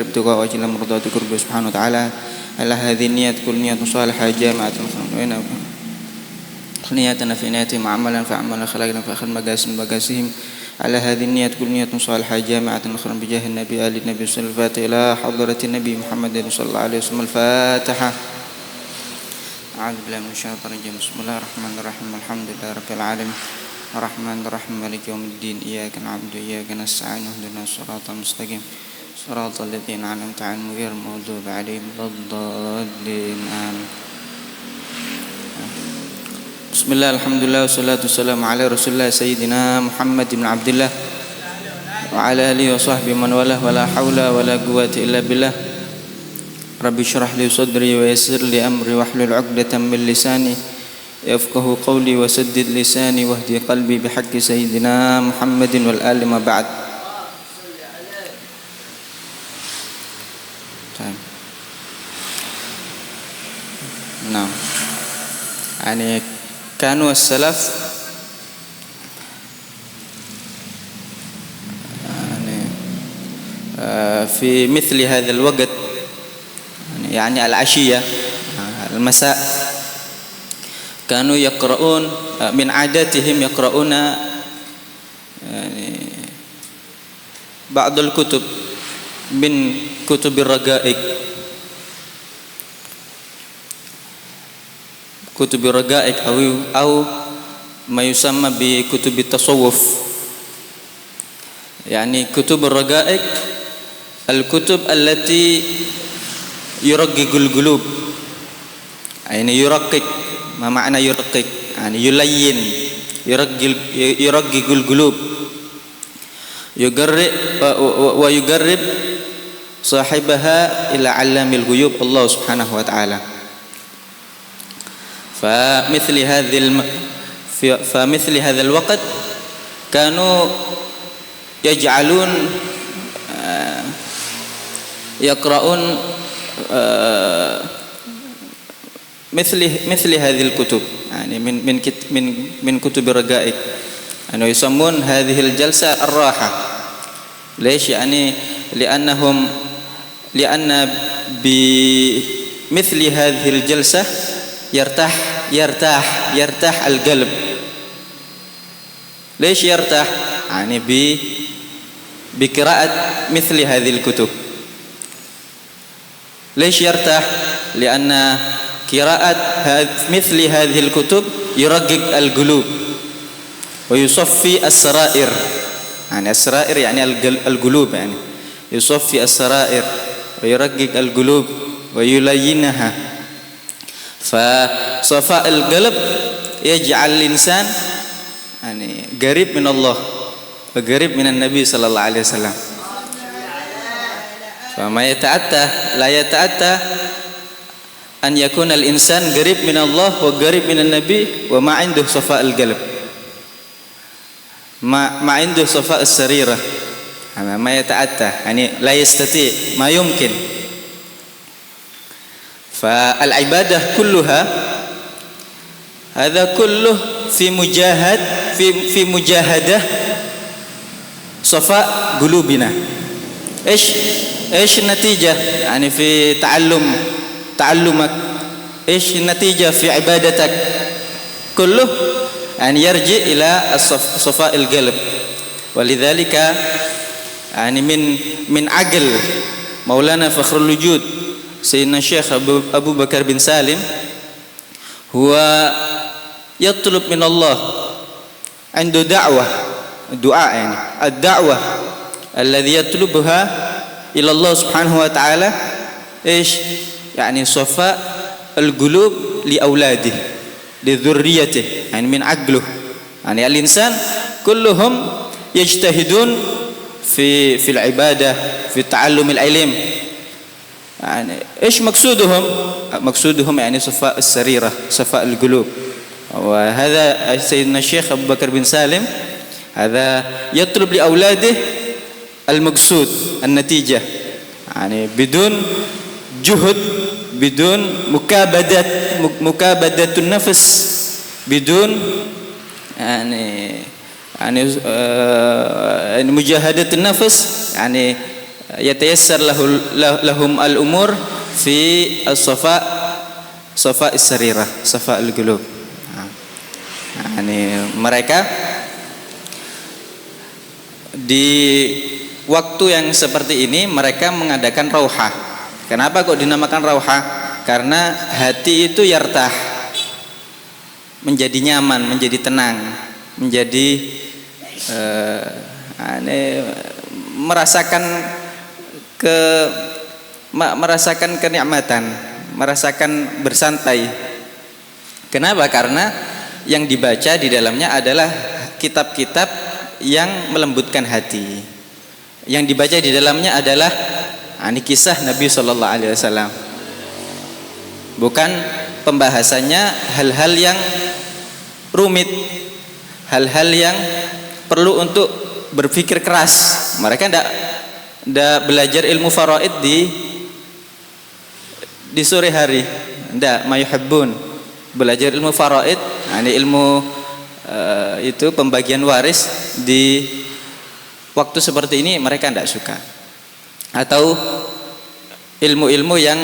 ابتغاء وجه الله مرضات قربه سبحانه وتعالى. على هذه النية كل نية صالحة جامعة نيتنا في نيتهم عملا فعملا خلقنا فأخذ مقاسهم. على هذه النية كل نية صالحة جامعة نخرا بجاه النبي آل النبي صلى الله عليه وسلم. إلى حضرة النبي محمد صلى الله عليه وسلم. الفاتحة. أعوذ بالله من الشيطان الرجيم. بسم الله الرحمن الرحيم. الحمد لله رب العالمين الرحمن الرحيم مالك يوم الدين. إياك نعبد وإياك نستعين اهدنا الصراط المستقيم صراط الذين أنعمت عليهم غير المغضوب عليهم ولا الضالين آمين. بسم الله الحمد لله والصلاة والسلام على رسول الله سيدنا محمد بن عبد الله وعلى آله وصحبه من والاه ولا حول ولا قوة إلا بالله. رب اشرح لي صدري ويسر لي أمري واحلل عقدة من لساني يفقه قولي وسدد لساني واهدي قلبي بحق سيدنا محمد والآل ما بعد. نعم يعني كانوا السلف يعني في مثل هذا الوقت يعني العشية المساء كانوا يقرؤون من عاداتهم يقرؤون يعني بعض الكتب من كتب الرقائق كتب الرقائق أو ما يسمى بكتب التصوف. يعني كتب الرقائق الكتب التي يرقق القلوب. يعني يرقق، ما معنى يرقق؟ يعني يلين، يرقق القلوب، يقرب ويقرب صاحبها إلى علام الغيوب الله سبحانه وتعالى. فمثل هذا الوقت كانوا يجعلون يقرؤون مثل هذه الكتب يعني من كتب الرقائق. يعني يسمون هذه الجلسة الراحة. ليش؟ يعني لأن بمثل هذه الجلسة يرتاح القلب. ليش يرتاح؟ يعني بقراءة مثل هذه الكتب. ليش يرتاح؟ لأن قراءة مثل هذه الكتب يرقق القلوب ويصفي السرائر. يعني السرائر يعني القلوب، يعني يصفي السرائر ويرقق القلوب ويلينها. فصفاء القلب يجعل الإنسان يعني قريب من الله وقريب من النبي صلى الله عليه وسلم. فما لا يتأتى أن يكون الإنسان قريب من الله وقريب من النبي وما عنده صفاء القلب، ما عنده صفاء السريرة. ما يتأتى، يعني لا يستطيع، ما يمكن. فالعبادة كلها هذا كله في مجاهدة صفاء قلوبنا. ايش النتيجة؟ يعني في تعلمك، ايش النتيجة في عبادتك؟ كله يعني يرجع إلى صفاء القلب. ولذلك يعني من عقل مولانا فخر الوجود سيدنا الشيخ أبو بكر بن سالم هو يطلب من الله، عنده دعاء يعني الدعوة الذي يطلبها إلى الله سبحانه وتعالى إيش؟ يعني صفاء القلوب لأولاده لذريته، يعني من عقله. يعني الإنسان كلهم يجتهدون في العبادة في تعلم العلم. يعني إيش مقصودهم يعني صفاء السريرة، صفاء القلوب. وهذا سيدنا الشيخ أبو بكر بن سالم هذا يطلب لأولاده المقصود، النتيجة، يعني بدون جهد، بدون مكابدة النفس، بدون يعني مجاهدة النفس، يعني yatayassar lahum al-umur fi as-safa as-sarirah, safa al-qulub. Nah, ini mereka di waktu yang seperti ini mereka mengadakan rauhah. Kenapa kok dinamakan rauhah? Karena hati itu yartah, menjadi nyaman, menjadi tenang, menjadi merasakan kenikmatan, merasakan bersantai. Kenapa? Karena yang dibaca di dalamnya adalah kitab-kitab yang melembutkan hati. Yang dibaca di dalamnya adalah ini kisah Nabi Shallallahu Alaihi Wasallam. Bukan pembahasannya hal-hal yang rumit, hal-hal yang perlu untuk berpikir keras. Mereka tidak belajar ilmu faraid di sore hari. Tidak, mayuhibbun belajar ilmu faraid, ini ilmu itu pembagian waris di waktu seperti ini mereka tidak suka. Atau ilmu-ilmu yang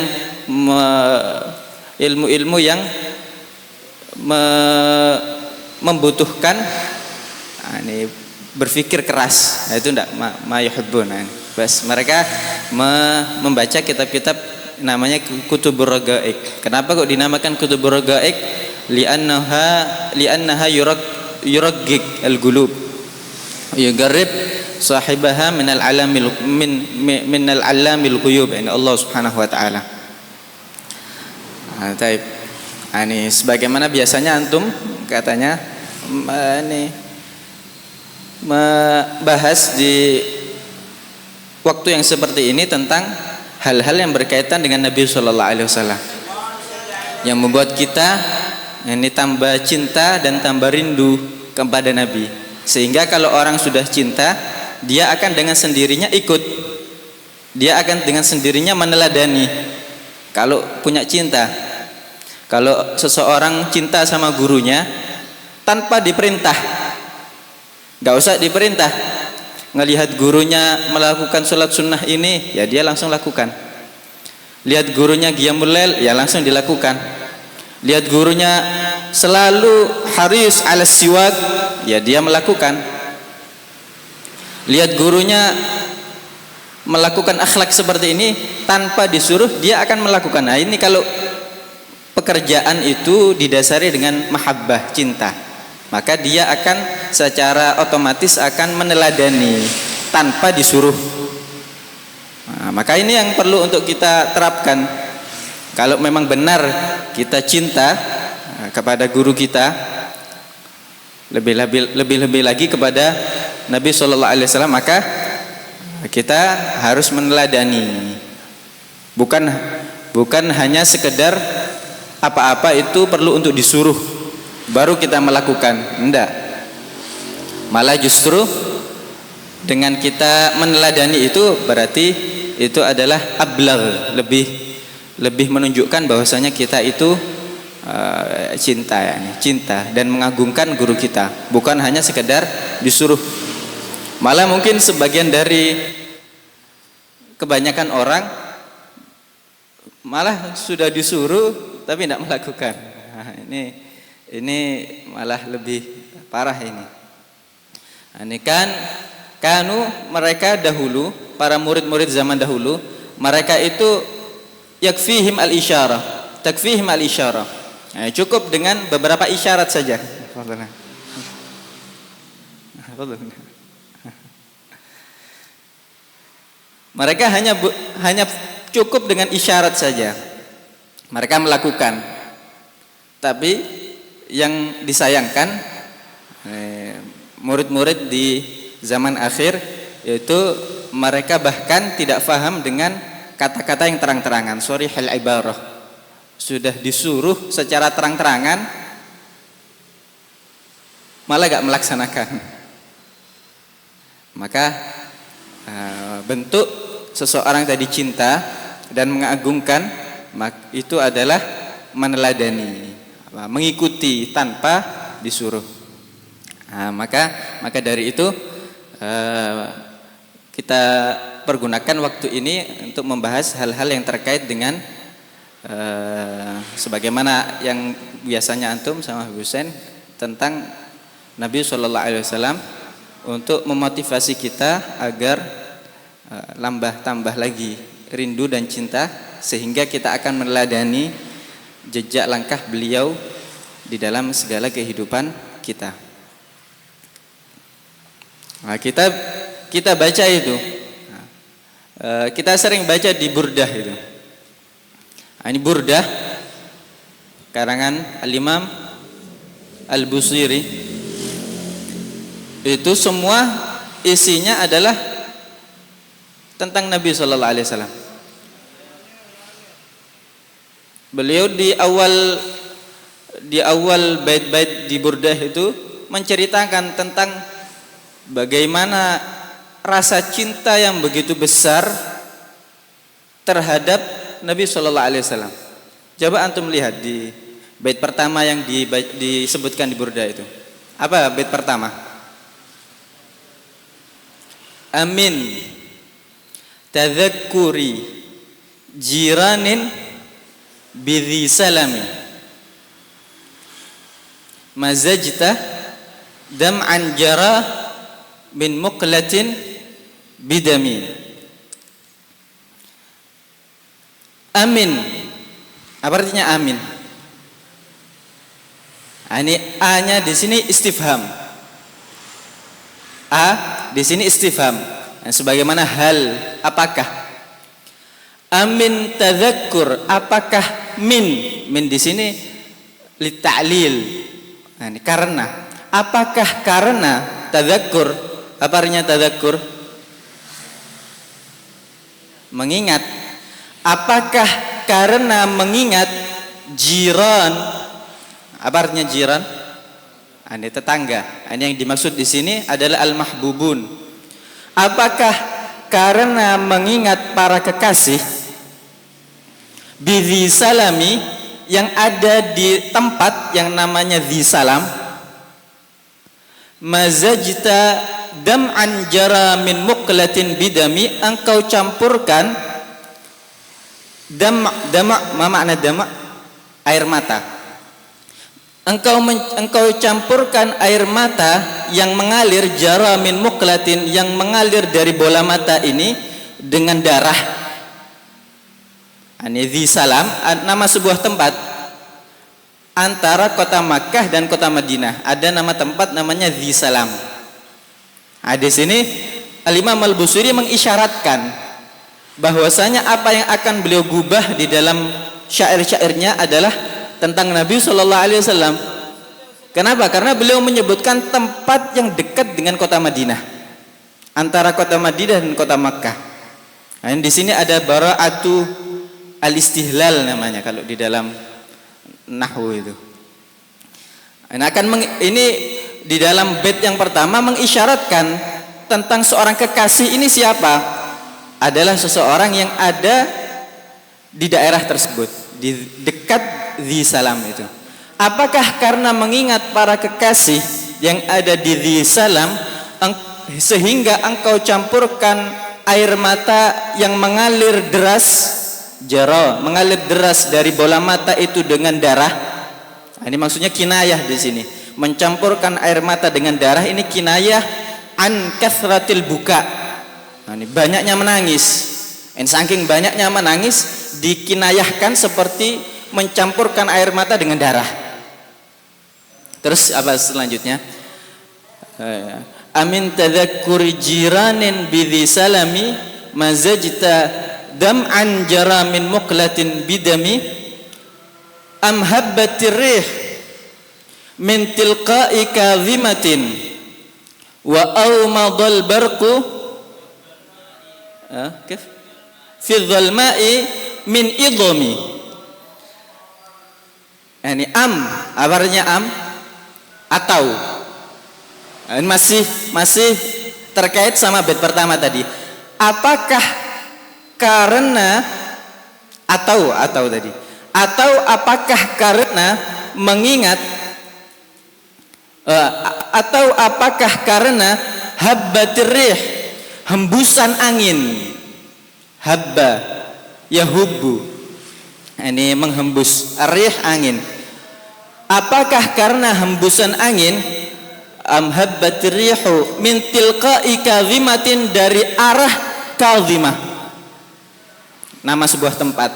membutuhkan ini berpikir keras, itu tidak mayuhibbun. Bas mereka membaca kitab-kitab namanya kutubur raqaiq. Kenapa kok dinamakan kutubur raqaiq? Li'annaha yuraqqiq al-qulub, yugarrib sahibaha min al-alamil ghuyub, ini Allah Subhanahu wa taala. Taib. Ini sebagaimana biasanya antum katanya ini membahas di waktu yang seperti ini tentang hal-hal yang berkaitan dengan Nabi Shallallahu Alaihi Wasallam, yang membuat kita ini tambah cinta dan tambah rindu kepada Nabi. Sehingga kalau orang sudah cinta, dia akan dengan sendirinya ikut, dia akan dengan sendirinya meneladani. Kalau punya cinta, kalau seseorang cinta sama gurunya tanpa diperintah, gak usah diperintah, ngelihat gurunya melakukan sholat sunnah ini, ya dia langsung lakukan. Lihat gurunya qiyamul lail, ya langsung dilakukan. Lihat gurunya selalu haris ala siwak, ya dia melakukan. Lihat gurunya melakukan akhlak seperti ini tanpa disuruh, dia akan melakukan. Nah ini kalau pekerjaan itu didasari dengan mahabbah, cinta, maka dia akan secara otomatis akan meneladani tanpa disuruh. Nah, maka ini yang perlu untuk kita terapkan. Kalau memang benar kita cinta kepada guru kita, lebih lagi kepada Nabi Shallallahu Alaihi Wasallam, maka kita harus meneladani. Bukan hanya sekedar apa-apa itu perlu untuk disuruh baru kita melakukan. Enggak. Malah justru dengan kita meneladani itu berarti itu adalah ablagh, lebih menunjukkan bahwasanya kita itu cinta dan mengagungkan guru kita, bukan hanya sekedar disuruh. Malah mungkin sebagian dari kebanyakan orang malah sudah disuruh tapi tidak melakukan. Nah, ini malah lebih parah ini. Ini kan mereka dahulu, para murid-murid zaman dahulu, mereka itu yakfihim al-isyarah, takfihim al-isyarah. Nah, cukup dengan beberapa isyarat saja. Mereka hanya cukup dengan isyarat saja. Mereka melakukan. Tapi yang disayangkan murid-murid di zaman akhir yaitu mereka bahkan tidak paham dengan kata-kata yang terang-terangan, sharihul ibarah. Sudah disuruh secara terang-terangan malah gak melaksanakan. Maka bentuk seseorang tadi cinta dan mengagungkan itu adalah meneladani, mengikuti tanpa disuruh. Maka dari itu kita pergunakan waktu ini untuk membahas hal-hal yang terkait dengan sebagaimana yang biasanya antum sama Husain tentang Nabi SAW, untuk memotivasi kita agar tambah lagi rindu dan cinta, sehingga kita akan meneladani jejak langkah beliau di dalam segala kehidupan kita. Nah, kita baca itu, kita sering baca di Burdah itu. Nah, ini Burdah karangan Al-Imam Al-Busiri. Itu semua isinya adalah tentang Nabi Sallallahu Alaihi Wasallam. Beliau di awal bait-bait di Burdah itu menceritakan tentang bagaimana rasa cinta yang begitu besar terhadap Nabi Sallallahu Alaihi Wasallam. Coba antum lihat di bait pertama yang disebutkan di Burdah itu. Apa bait pertama? Amin tadzakkuri jiranin bidhi salami mazajta dam'an jara min muqlatin bidami. Amin, apa artinya amin? Ini A-nya di sini istifham. A di sini istifham. Nah, sebagaimana hal, apakah? Amin tadzakkur, apakah min di sini li ta'lil. Nah, ini karena. Apakah karena tadzakkur? Apa artinya tadzakkur? Mengingat. Apakah karena mengingat jiran? Apa artinya jiran? Ini tetangga. Ini yang dimaksud di sini adalah al-mahbubun. Apakah karena mengingat para kekasih bidhi salami, yang ada di tempat yang namanya dhi salam, mazajta dam'an jara min muqlatin bidami, engkau campurkan dam' ma makna dam'? Air mata. Engkau campurkan air mata yang mengalir, jara min muqlatin, yang mengalir dari bola mata ini dengan darah. Ini dhi salam, nama sebuah tempat antara kota Makkah dan kota Madinah. Ada nama tempat namanya dhi salam. Nah, di sini Al-Imam Al-Busiri mengisyaratkan bahwasanya apa yang akan beliau gubah di dalam syair-syairnya adalah tentang Nabi Sallallahu Alaihi Wasallam. Kenapa? Karena beliau menyebutkan tempat yang dekat dengan kota Madinah, antara kota Madinah dan kota Makkah. Nah, di sini ada bara'atu al-istihlal namanya kalau di dalam nahwu itu. Ini di dalam bait yang pertama mengisyaratkan tentang seorang kekasih ini siapa? Adalah seseorang yang ada di daerah tersebut, di dekat dhi salam itu. Apakah karena mengingat para kekasih yang ada di dhi salam sehingga engkau campurkan air mata yang mengalir deras, jara, mengalir deras dari bola mata itu dengan darah? Nah, ini maksudnya kinayah di sini. Mencampurkan air mata dengan darah ini kinayah an kathratil buka. Nah, ini banyaknya menangis. Saking banyaknya menangis dikinayahkan seperti mencampurkan air mata dengan darah. Terus apa selanjutnya? Amin tadzakkuri jiranin bidhi salami mazajta dam'an jara min muqlatin bidami am habbatir rih min tilqa'i kadhimatin wa awmadal barqu kif fi dhalma'i min idhami. Ini apa artinya am? Atau. Ini masih terkait sama bait pertama tadi. Apakah karena atau tadi? Atau apakah karena mengingat atau apakah karena habbatir rih, hembusan angin. Habba yahubbu, ini menghembus, ar-rih angin. Apakah karena hembusan angin? Am habbatir rihu min tilqa'i kadhimatin, dari arah kadhimah, nama sebuah tempat.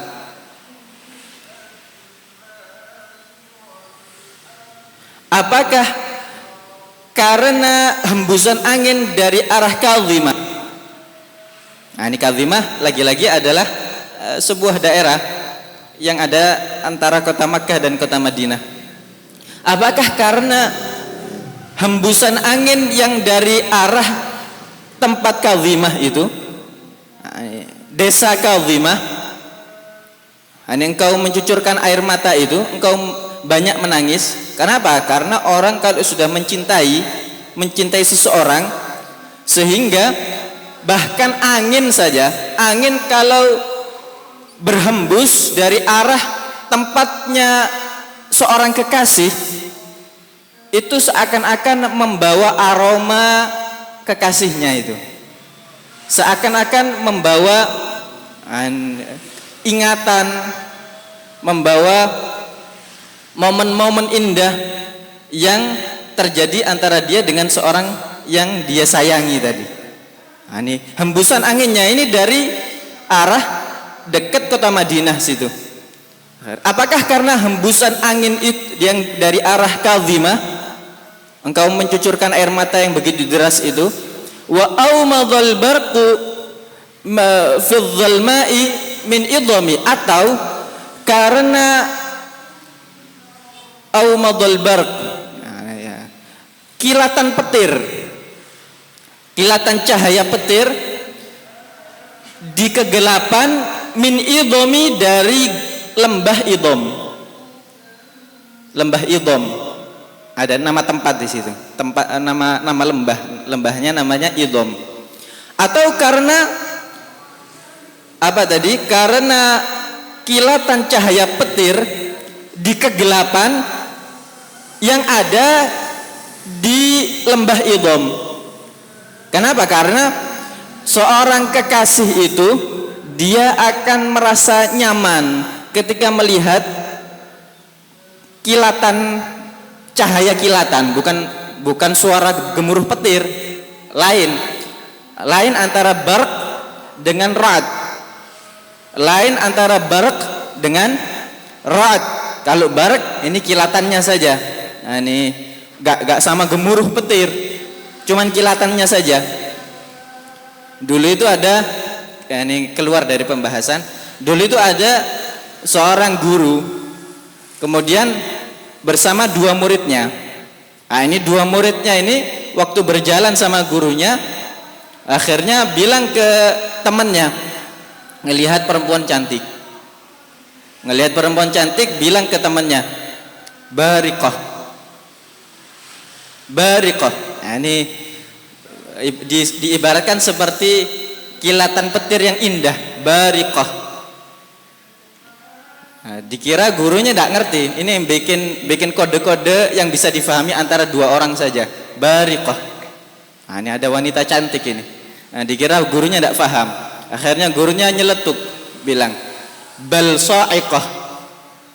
Apakah karena hembusan angin dari arah kadhimah? Nah, ini kadhimah lagi-lagi adalah sebuah daerah yang ada antara kota Makkah dan kota Madinah. Apakah karena hembusan angin yang dari arah tempat kadhimah itu, desa kadhimah, engkau mencucurkan air mata itu, engkau banyak menangis? Kenapa? Karena orang kalau sudah mencintai seseorang, sehingga bahkan angin saja, angin kalau berhembus dari arah tempatnya seorang kekasih, itu seakan-akan membawa aroma kekasihnya itu, seakan-akan membawa ingatan, membawa momen-momen indah yang terjadi antara dia dengan seorang yang dia sayangi tadi. Nah, ini hembusan anginnya ini dari arah dekat kota Madinah situ. Apakah karena hembusan angin itu yang dari arah kadhimah, engkau mencucurkan air mata yang begitu deras itu? Wa aumadhal barqu fi dhalma'i min idhami, atau karena aumadhal barq, kilatan petir, kilatan cahaya petir di kegelapan, min idhami, dari lembah Idham. Lembah Idham ada nama tempat di situ, tempat nama lembahnya namanya Idham. Atau karena apa tadi? Karena kilatan cahaya petir di kegelapan yang ada di lembah Idham. Kenapa? Karena seorang kekasih itu dia akan merasa nyaman ketika melihat kilatan cahaya, kilatan, bukan suara gemuruh petir. Lain antara barq dengan ra'd, lain antara barq dengan ra'd. Kalau barq ini kilatannya saja, nah, ini gak sama gemuruh petir, cuman kilatannya saja. Dulu itu ada, ya ini keluar dari pembahasan. Dulu itu ada seorang guru, kemudian bersama dua muridnya. Nah, ini dua muridnya ini waktu berjalan sama gurunya, akhirnya bilang ke temannya, ngelihat perempuan cantik, bilang ke temannya, bariqah. Nah, ini diibaratkan seperti kilatan petir yang indah, bariqah. Nah, dikira gurunya tidak ngerti, ini yang bikin kode-kode yang bisa difahami antara dua orang saja, bariqah. Nah, ini ada wanita cantik ini. Nah, dikira gurunya tidak paham. Akhirnya gurunya nyeletuk, bilang, bal sa'iqah.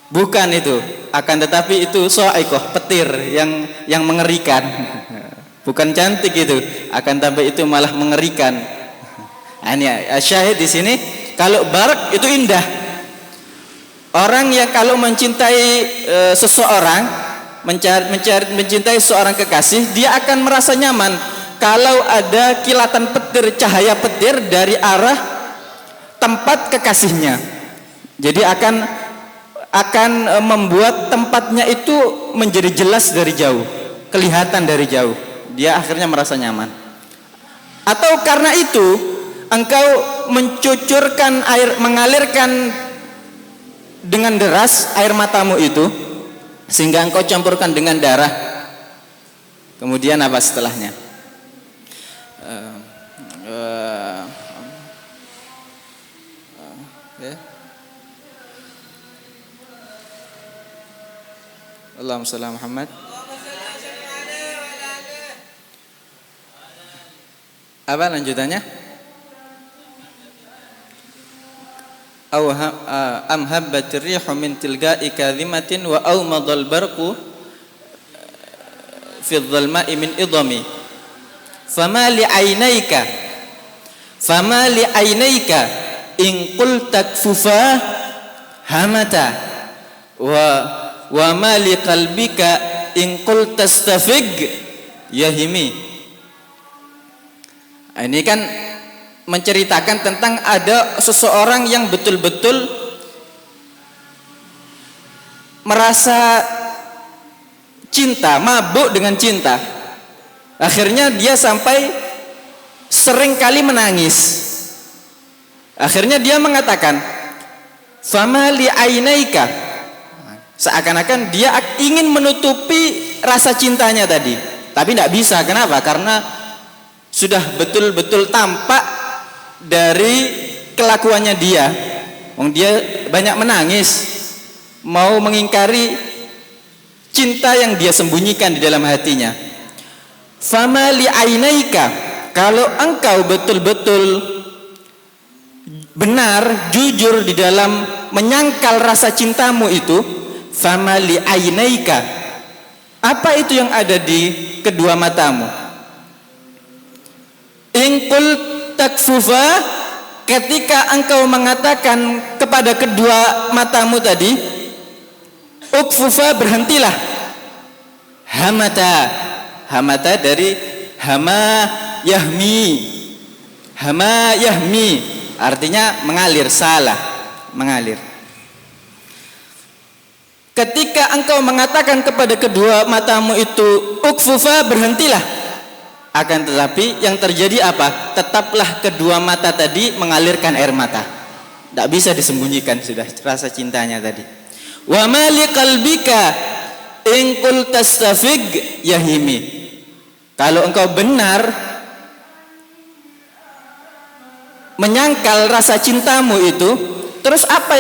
Bukan itu, akan tetapi itu sa'iqah, petir yang mengerikan. Bukan cantik itu, akan tetapi itu malah mengerikan. Nah, ini syahid di sini, kalau barq itu indah. Orang yang kalau mencintai seseorang, mencintai seorang kekasih, dia akan merasa nyaman kalau ada kilatan petir, cahaya petir dari arah tempat kekasihnya. Jadi akan membuat tempatnya itu menjadi jelas dari jauh, kelihatan dari jauh. Dia akhirnya merasa nyaman. Atau karena itu engkau mencucurkan air, mengalirkan dengan deras air matamu itu, sehingga engkau campurkan dengan darah. Kemudian apa setelahnya? Allahumma shalli ala Muhammad. Apa lanjutannya? am habbatir rihu min tilga'i kadhimatin wa awmadal barqu fi dhalma'i min idami fama li aynayka in qulta kfufa hamata wa ma li qalbika in qulta astafig yahimi. Ini kan menceritakan tentang ada seseorang yang betul-betul merasa cinta, mabuk dengan cinta. Akhirnya dia sampai sering kali menangis. Akhirnya dia mengatakan, "Fama li ainaika." Seakan-akan dia ingin menutupi rasa cintanya tadi, tapi tidak bisa. Kenapa? Karena sudah betul-betul tampak dari kelakuannya dia. Dia banyak menangis, mau mengingkari cinta yang dia sembunyikan di dalam hatinya. Fama li ainaika, kalau engkau betul-betul benar, jujur di dalam menyangkal rasa cintamu itu, fama li ainaika, apa itu yang ada di kedua matamu? In qul takfufa, ketika engkau mengatakan kepada kedua matamu tadi, ukfufa, berhentilah. Hamata dari hama yahmi, artinya mengalir, salah, mengalir. Ketika engkau mengatakan kepada kedua matamu itu ukfufa, berhentilah. Akan tetapi yang terjadi apa? Tetaplah kedua mata tadi mengalirkan air mata. Tidak bisa disembunyikan sudah rasa cintanya tadi. Wa ma li qalbika in qul tastafig yahimi. Kalau engkau benar menyangkal rasa cintamu itu, terus apa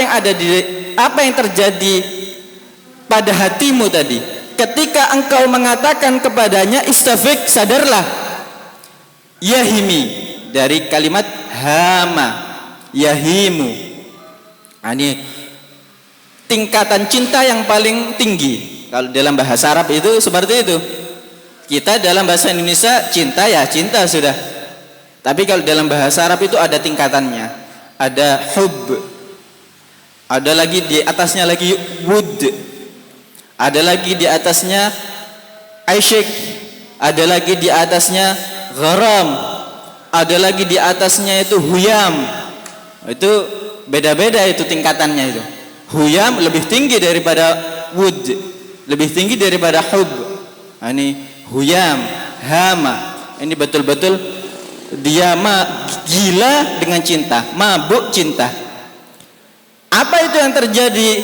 yang terjadi pada hatimu tadi? Ketika engkau mengatakan kepadanya istafik, sadarlah. Yahimi dari kalimat hama, yahimu. Ini tingkatan cinta yang paling tinggi. Kalau dalam bahasa Arab itu seperti itu. Kita dalam bahasa Indonesia cinta ya cinta sudah. Tapi kalau dalam bahasa Arab itu ada tingkatannya. Ada hub, ada lagi di atasnya lagi wud, ada lagi di atasnya aisyik, ada lagi di atasnya gharam, ada lagi di atasnya itu huyam. Itu beda-beda itu tingkatannya itu. Huyam lebih tinggi daripada wud, lebih tinggi daripada hub. Ini huyam, hama. Ini betul-betul dia gila dengan cinta, mabuk cinta. Apa itu yang terjadi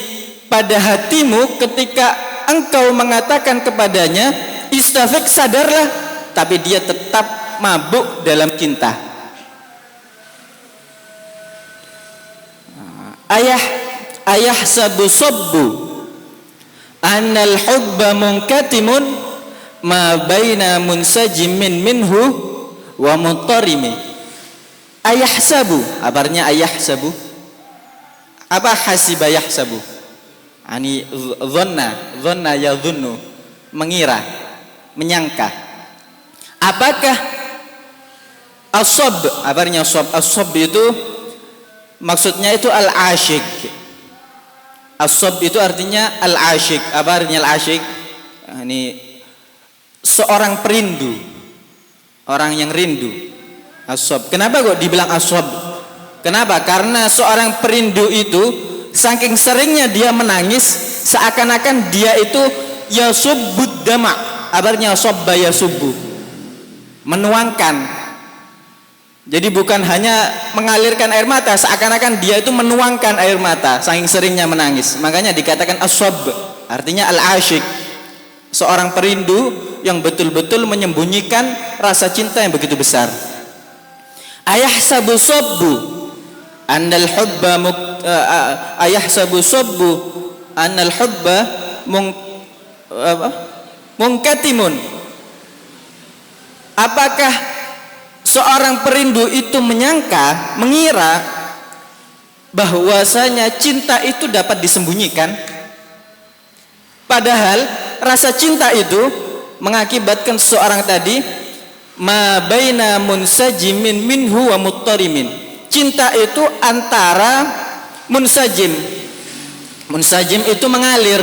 pada hatimu ketika engkau mengatakan kepadanya istafik, sadarlah, tapi dia tetap mabuk dalam cinta. Ayah sabu sabbu annal hubba munkatimun ma baina munsajimin minhu wa mutarimi. Ayah sabu, kabarnya ayah sabu. Apa hasiba yahsabu? Ani dhanna yadhunnu, mengira, menyangka. Apakah as-sab, kabarnya as-sab itu maksudnya itu al-asyik. As-sab itu artinya al-asyik. Kabarnya al-asyik, ini seorang perindu, orang yang rindu. As-sab. Kenapa kok dibilang as-sab? Kenapa? Karena seorang perindu itu saking seringnya dia menangis, seakan-akan dia itu yasubbud dama. Kabarnya sabba yasubbu, menuangkan. Jadi bukan hanya mengalirkan air mata, seakan-akan dia itu menuangkan air mata saking seringnya menangis. Makanya dikatakan as-sab, artinya al-asyik, seorang perindu yang betul-betul menyembunyikan rasa cinta yang begitu besar. Ayahsabu sabbu annal hubba ayahsabu sabbu annal hubba munkatimun. Apakah seorang perindu itu mengira bahwasanya cinta itu dapat disembunyikan, padahal rasa cinta itu mengakibatkan seseorang tadi ma baina munsajimin minhu wa muttarimin. Cinta itu antara munsajim itu mengalir,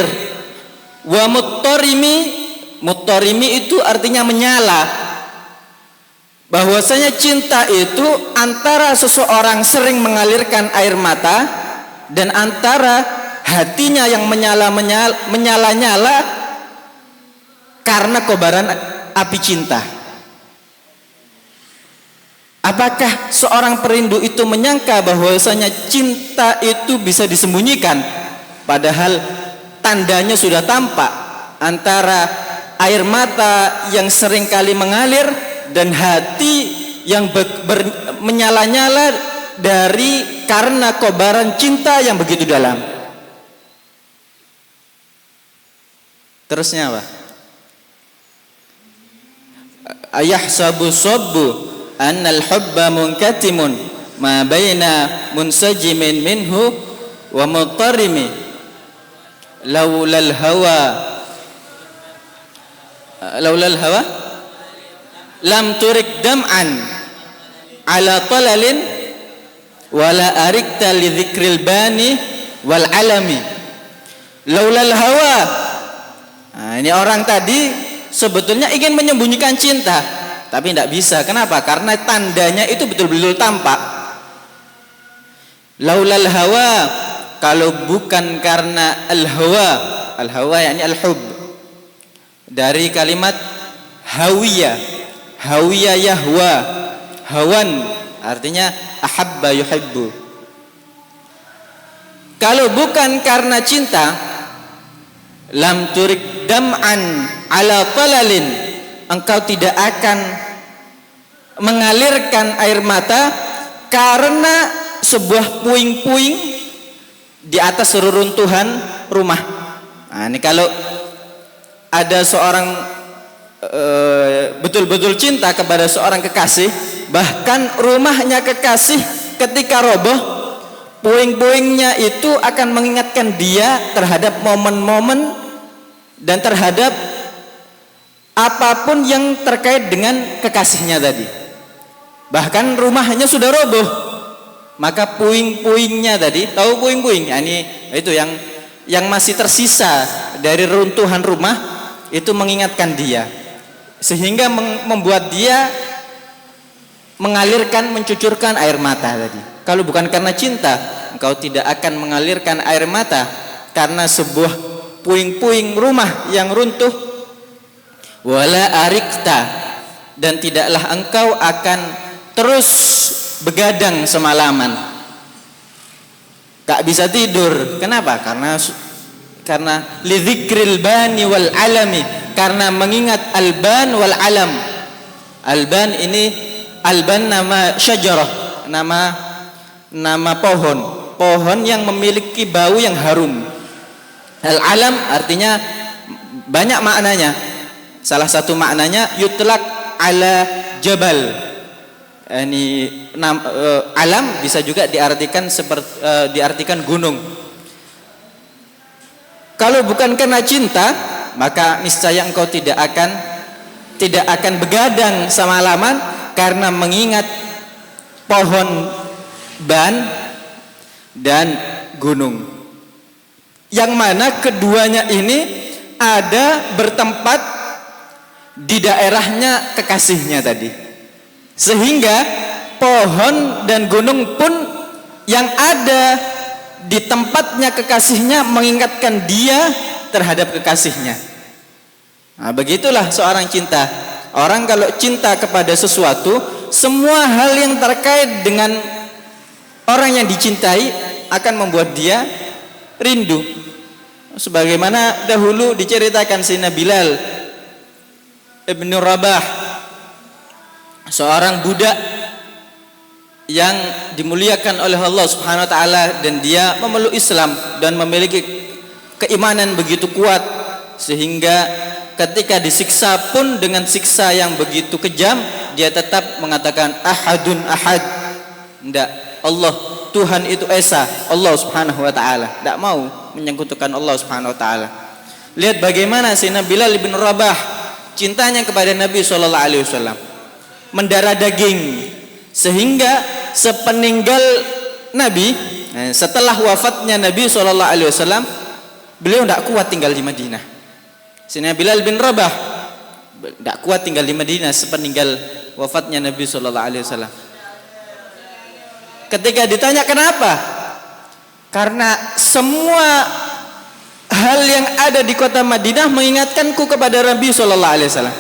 wa muttarimi itu artinya menyala. Bahwasanya cinta itu antara seseorang sering mengalirkan air mata dan antara hatinya yang menyala-nyala karena kobaran api cinta. Apakah seorang perindu itu menyangka bahwasanya cinta itu bisa disembunyikan, padahal tandanya sudah tampak antara air mata yang sering kali mengalir dan hati yang menyala-nyala dari karena kobaran cinta yang begitu dalam. Terusnya apa? Ayahsabu sabbu annal hubba munkatimun ma baina munsajimin minhu wa muttarimi laulal hawa lam turik dam'an ala talalin wala arikta li dzikril bani wal alami laulal hawa. Ini orang tadi sebetulnya ingin menyembunyikan cinta, tapi tidak bisa. Kenapa? Karena tandanya itu betul-betul tampak. Laulal hawa, kalau bukan karena al-hawa yakni al-hub, dari kalimat hawiyah yahwa, hawan artinya ahabba yuhibbu. Kalau bukan karena cinta, lam turik dam'an ala talalin, engkau tidak akan mengalirkan air mata karena sebuah puing-puing di atas reruntuhan rumah. Nah, ini kalau ada seorang betul-betul cinta kepada seorang kekasih, bahkan rumahnya kekasih ketika roboh, puing-puingnya itu akan mengingatkan dia terhadap momen-momen dan terhadap apapun yang terkait dengan kekasihnya tadi. Bahkan rumahnya sudah roboh, maka puing-puingnya tadi, tahu puing-puing? Ini itu yang masih tersisa dari runtuhan rumah itu mengingatkan dia, sehingga membuat dia mencucurkan air mata tadi. Kalau bukan karena cinta, engkau tidak akan mengalirkan air mata karena sebuah puing-puing rumah yang runtuh. Wala arikta, dan tidaklah engkau akan terus begadang semalaman, tak bisa tidur. Kenapa? Karena lidzikril bani wal alami, karena mengingat alban wal alam. Alban ini, alban nama syajarah, nama pohon yang memiliki bau yang harum. Al alam artinya banyak maknanya. Salah satu maknanya yutlak ala jabal. Ini alam bisa juga diartikan diartikan gunung. Kalau bukan karena cinta, maka niscaya engkau tidak akan begadang semalaman karena mengingat pohon ban dan gunung, yang mana keduanya ini ada bertempat di daerahnya kekasihnya tadi, sehingga pohon dan gunung pun yang ada di tempatnya kekasihnya mengingatkan dia terhadap kekasihnya. Nah, begitulah seorang cinta. Orang kalau cinta kepada sesuatu, semua hal yang terkait dengan orang yang dicintai akan membuat dia rindu. Sebagaimana dahulu diceritakan Sayyidina Bilal Ibn Rabah, seorang budak yang dimuliakan oleh Allah Subhanahu wa taala, dan dia memeluk Islam dan memiliki keimanan begitu kuat sehingga ketika disiksa pun dengan siksa yang begitu kejam, dia tetap mengatakan ahadun ahad. Tidak, Allah Tuhan itu esa, Allah Subhanahu wa taala. Tidak mau menyekutukan Allah Subhanahu wa taala. Lihat bagaimana Sayyidina Bilal bin Rabah cintanya kepada Nabi sallallahu alaihi wasallam. Mendarah daging sehingga sepeninggal Nabi, setelah wafatnya Nabi sallallahu alaihi wasallam, beliau tidak kuat tinggal di Madinah. Sayyidina Bilal bin Rabah tidak kuat tinggal di Madinah sepeninggal wafatnya Nabi sallallahu alaihi wasallam. Ketika ditanya kenapa? Karena semua hal yang ada di kota Madinah mengingatkanku kepada Nabi sallallahu alaihi wasallam.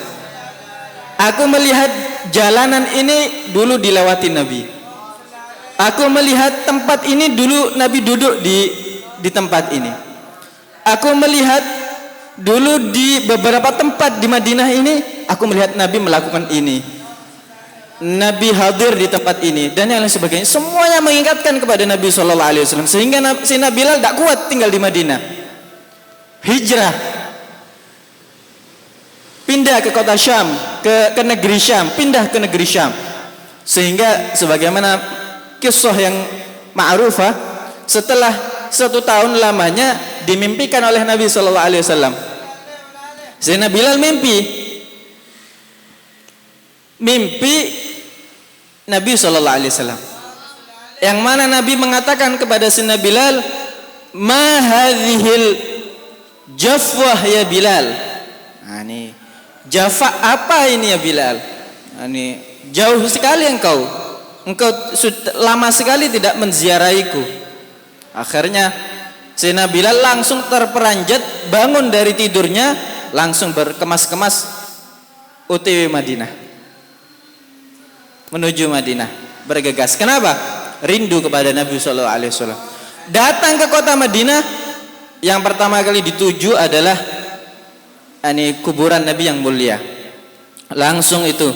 Aku melihat jalanan ini dulu dilewati Nabi. Aku melihat tempat ini dulu Nabi duduk di tempat ini. Aku melihat dulu di beberapa tempat di Madinah ini, aku melihat Nabi melakukan ini. Nabi hadir di tempat ini dan yang lain sebagainya. Semuanya mengingatkan kepada Nabi sallallahu alaihi wasallam sehingga Sayyidina Bilal tak kuat tinggal di Madinah. Hijrah. Pindah ke kota Syam, ke negeri Syam, pindah ke negeri Syam. Sehingga sebagaimana kisah yang ma'rufah, setelah 1 tahun lamanya dimimpikan oleh Nabi sallallahu alaihi wasallam. Sayyidina Bilal mimpi Nabi sallallahu alaihi wasallam, yang mana Nabi mengatakan kepada Sayyidina Bilal, "Ma hadhil jafwah ya Bilal." Nah, ini jafa apa ini ya Bilal? Nah, ini jauh sekali engkau lama sekali tidak menziarahiku. Akhirnya Sayyidina Bilal langsung terperanjat, bangun dari tidurnya, langsung berkemas-kemas OTW Madinah, menuju Madinah, bergegas. Kenapa? Rindu kepada Nabi sallallahu alaihi wasallam. Datang ke kota Madinah, yang pertama kali dituju adalah kuburan Nabi yang mulia. Langsung itu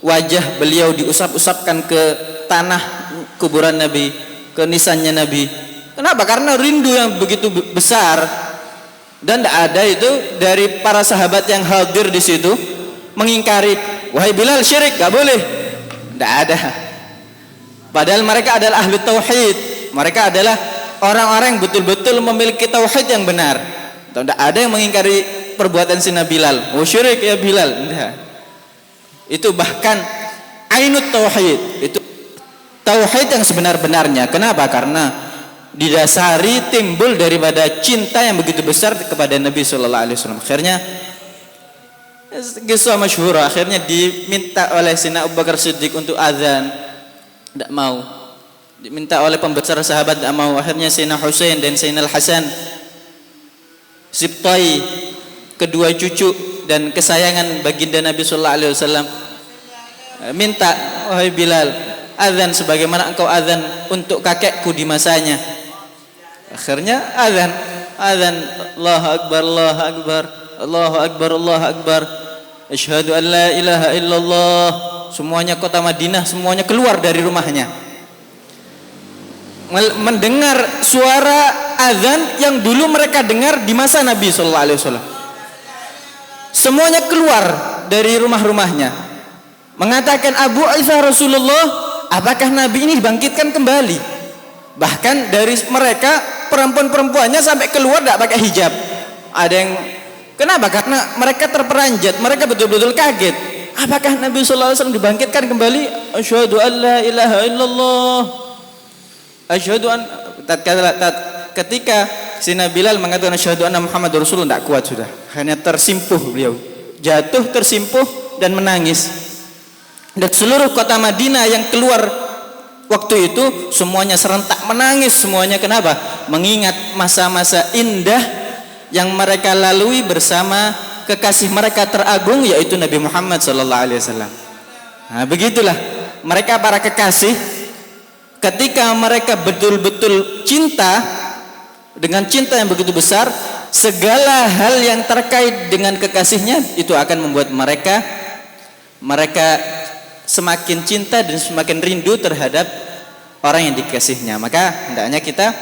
wajah beliau diusap-usapkan ke tanah kuburan Nabi, ke nisannya Nabi. Kenapa? Karena rindu yang begitu besar. Dan tidak ada itu dari para sahabat yang hadir di situ mengingkari, "Wahai Bilal, syirik, gak boleh." Tidak ada. Padahal mereka adalah ahli tauhid. Mereka adalah orang-orang yang betul-betul memiliki tauhid yang benar. Tidak ada yang mengingkari perbuatan Sayyidina Bilal. "Oh, syirik ya Bilal." Tidak. Itu bahkan ainut tauhid. Itu tauhid yang sebenar-benarnya. Kenapa? Karena didasari timbul daripada cinta yang begitu besar kepada Nabi sallallahu alaihi wasallam. Akhirnya kisah masyhur, akhirnya diminta oleh Sayyidina Abu Bakar Siddiq untuk azan, tidak mau. Diminta oleh pembesar sahabat, tidak mau. Akhirnya Sayyidina Husain dan Sayyidina Al-Hasan, Sibtai, kedua cucu dan kesayangan baginda Nabi sallallahu alaihi wasallam, minta, "Wahai Bilal, azan sebagaimana engkau azan untuk kakekku di masanya." Akhirnya azan, Allahu Akbar, Allahu Akbar, Allahu Akbar, Allahu Akbar, asyhadu an la ilaha illallah. Semuanya kota Madinah, semuanya keluar dari rumahnya mendengar suara azan yang dulu mereka dengar di masa Nabi sallallahu alaihi wasallam. Semuanya keluar dari rumah-rumahnya mengatakan, "Abu Isa Rasulullah, apakah Nabi ini dibangkitkan kembali?" Bahkan dari mereka perempuan-perempuannya sampai keluar tidak pakai hijab. Ada yang kenapa? Karena mereka terperanjat, mereka betul-betul kaget. Apakah Nabi sallallahu alaihi wasallam dibangkitkan kembali? Asyhadu an la ilaha illallah. Asyhadu an ketika Sayyidina Bilal mengatakan asyhadu anna Muhammadur Rasulullah, tidak kuat sudah. Hanya tersimpuh beliau. Jatuh tersimpuh dan menangis. Dan seluruh kota Madinah yang keluar waktu itu semuanya serentak menangis semuanya. Kenapa? Mengingat masa-masa indah yang mereka lalui bersama kekasih mereka teragung, yaitu Nabi Muhammad sallallahu alaihi wasallam. Nah, begitulah mereka para kekasih, ketika mereka betul-betul cinta dengan cinta yang begitu besar, segala hal yang terkait dengan kekasihnya itu akan membuat mereka semakin cinta dan semakin rindu terhadap orang yang dikasihnya. Maka hendaknya kita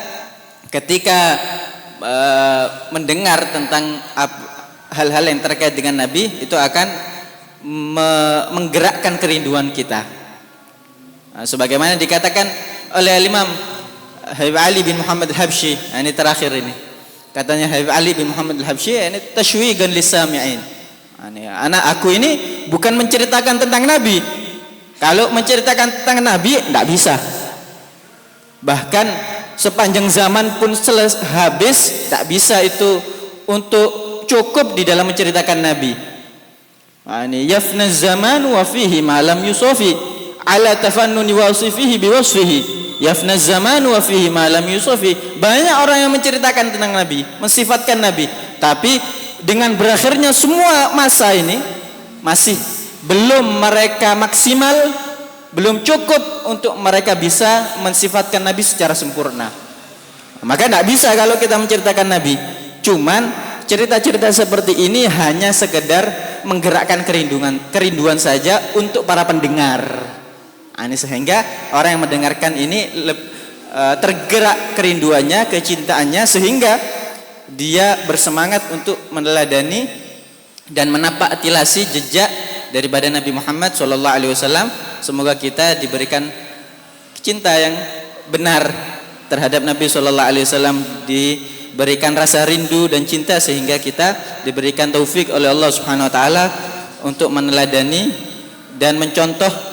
ketika mendengar tentang hal-hal yang terkait dengan Nabi, itu akan menggerakkan kerinduan kita. Nah, sebagaimana dikatakan oleh Imam Habib Ali bin Muhammad al-Habsyi, ini terakhir ini. Katanya Habib Ali bin Muhammad al-Habsyi, ini tashwigan lisami'in. Aku ini bukan menceritakan tentang Nabi. Kalau menceritakan tentang Nabi tidak bisa. Bahkan sepanjang zaman pun habis, tak bisa itu untuk cukup di dalam menceritakan Nabi. Yafna zaman wa fihi ma lam yusafi ala tafannuni wasifihi biwasfihi. Yafna zaman wa fihi ma lam yusafi. Banyak orang yang menceritakan tentang Nabi, mensifatkan Nabi, tapi dengan berakhirnya semua masa ini masih belum mereka maksimal, belum cukup untuk mereka bisa mensifatkan Nabi secara sempurna. Maka tidak bisa kalau kita menceritakan Nabi. Cuman cerita-cerita seperti ini hanya sekedar menggerakkan kerinduan saja untuk para pendengar. Ini sehingga orang yang mendengarkan ini tergerak kerinduannya, kecintaannya, sehingga dia bersemangat untuk meneladani dan menapak tilasi jejak daripada Nabi Muhammad SAW. Semoga kita diberikan cinta yang benar terhadap Nabi SAW, diberikan rasa rindu dan cinta, sehingga kita diberikan taufik oleh Allah Subhanahu Wa Taala untuk meneladani dan mencontoh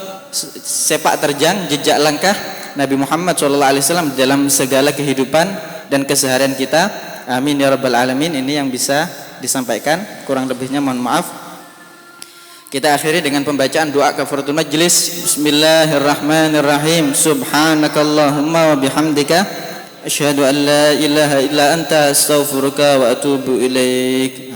sepak terjang jejak langkah Nabi Muhammad SAW dalam segala kehidupan dan keseharian kita. Amin ya rabbal alamin. Ini yang bisa disampaikan, kurang lebihnya mohon maaf. Kita akhiri dengan pembacaan doa kafaratul majlis. Bismillahirrahmanirrahim. Subhanakallahumma wa bihamdika asyhadu an la ilaha illa anta astaghfiruka wa atubu ilaik.